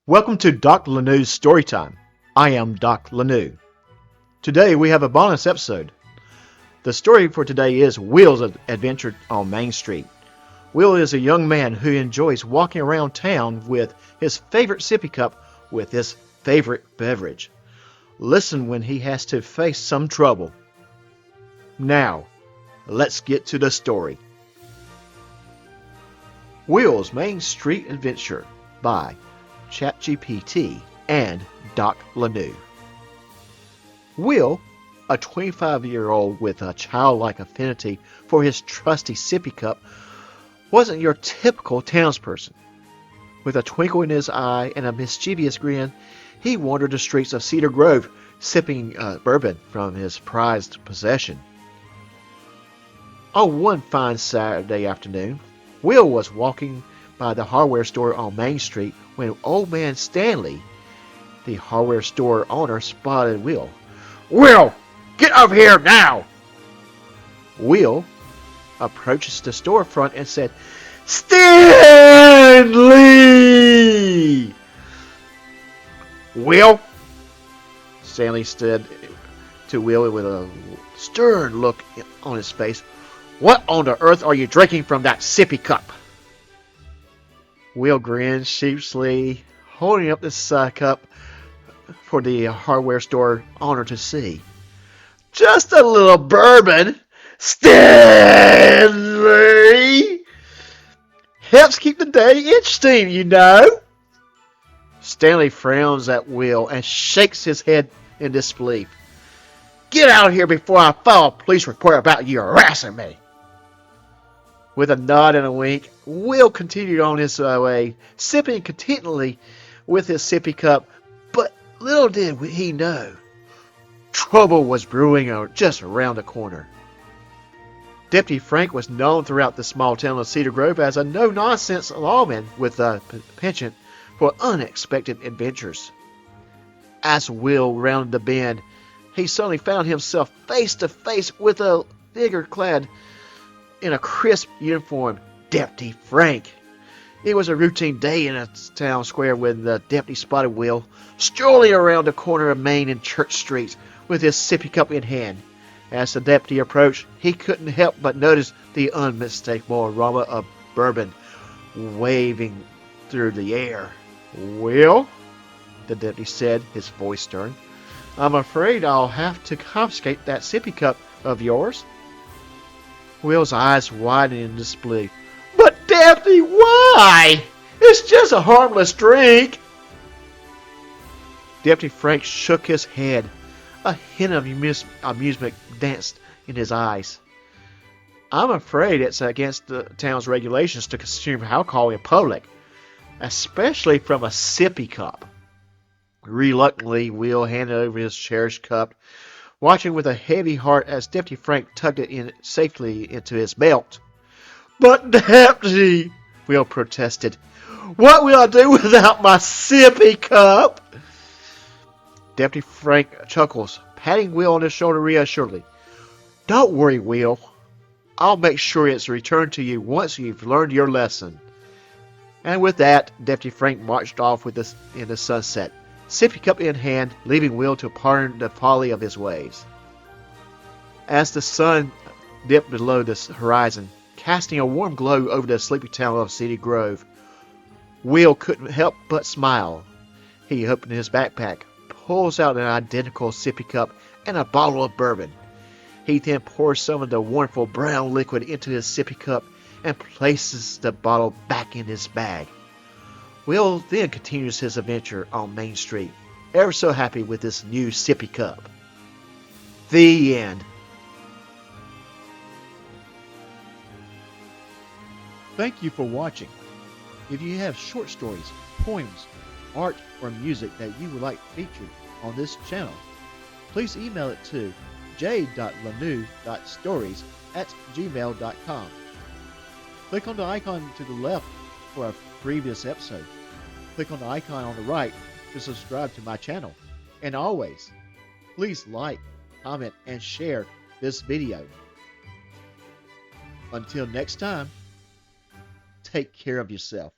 Welcome to Doc Lanew's Storytime. I am Doc Lanew. Today we have a bonus episode. The story for today is Will's Adventure on Main Street. Will is a young man who enjoys walking around town with his favorite sippy cup with his favorite beverage. Listen when he has to face some trouble. Now, let's get to the story. Will's Main Street Adventure by ChatGPT and Doc Lanew. Will, a 25-year-old with a childlike affinity for his trusty sippy cup, wasn't your typical townsperson. With a twinkle in his eye and a mischievous grin, he wandered the streets of Cedar Grove, sipping bourbon from his prized possession. On one fine Saturday afternoon, Will was walking by the hardware store on Main Street when Old Man Stanley, the hardware store owner, spotted Will. "Will, get up here now!" Will approached the storefront and said, "Stanley!" "Will?" Stanley said to Will with a stern look on his face. "What on the earth are you drinking from that sippy cup?" Will grinned sheepishly, holding up the cup for the hardware store owner to see. "Just a little bourbon, Stanley! Helps keep the day interesting, you know." Stanley frowns at Will and shakes his head in disbelief. "Get out of here before I file a police report about you harassing me." With a nod and a wink, Will continued on his way, sipping contentedly with his sippy cup, but little did he know, trouble was brewing just around the corner. Deputy Frank was known throughout the small town of Cedar Grove as a no-nonsense lawman with a penchant for unexpected adventures. As Will rounded the bend, he suddenly found himself face to face with a figure clad in a crisp uniform, Deputy Frank. It was a routine day in a town square when the deputy spotted Will strolling around the corner of Main and Church Streets with his sippy cup in hand. As the deputy approached, he couldn't help but notice the unmistakable aroma of bourbon waving through the air. "Will," the deputy said, his voice stern, "I'm afraid I'll have to confiscate that sippy cup of yours." Will's eyes widened in disbelief. "But, Deputy, why? It's just a harmless drink." Deputy Frank shook his head. A hint of amusement danced in his eyes. "I'm afraid it's against the town's regulations to consume alcohol in public, especially from a sippy cup." Reluctantly, Will handed over his cherished cup, watching with a heavy heart as Deputy Frank tugged it in safely into his belt. "But, Deputy," Will protested, "what will I do without my sippy cup?" Deputy Frank chuckles, patting Will on the shoulder reassuringly. "Don't worry, Will. I'll make sure it's returned to you once you've learned your lesson." And with that, Deputy Frank marched off in the sunset, sippy cup in hand, leaving Will to pardon the folly of his ways. As the sun dipped below the horizon, casting a warm glow over the sleepy town of Cedar Grove, Will couldn't help but smile. He opened his backpack, pulls out an identical sippy cup and a bottle of bourbon. He then pours some of the wonderful brown liquid into his sippy cup and places the bottle back in his bag. Will then continues his adventure on Main Street, ever so happy with this new sippy cup. The end. Thank you for watching. If you have short stories, poems, art, or music that you would like featured on this channel, please email it to j.lanou.stories@gmail.com. Click on the icon to the left for a previous episode. Click on the icon on the right to subscribe to my channel. And always, please like, comment, and share this video. Until next time, take care of yourself.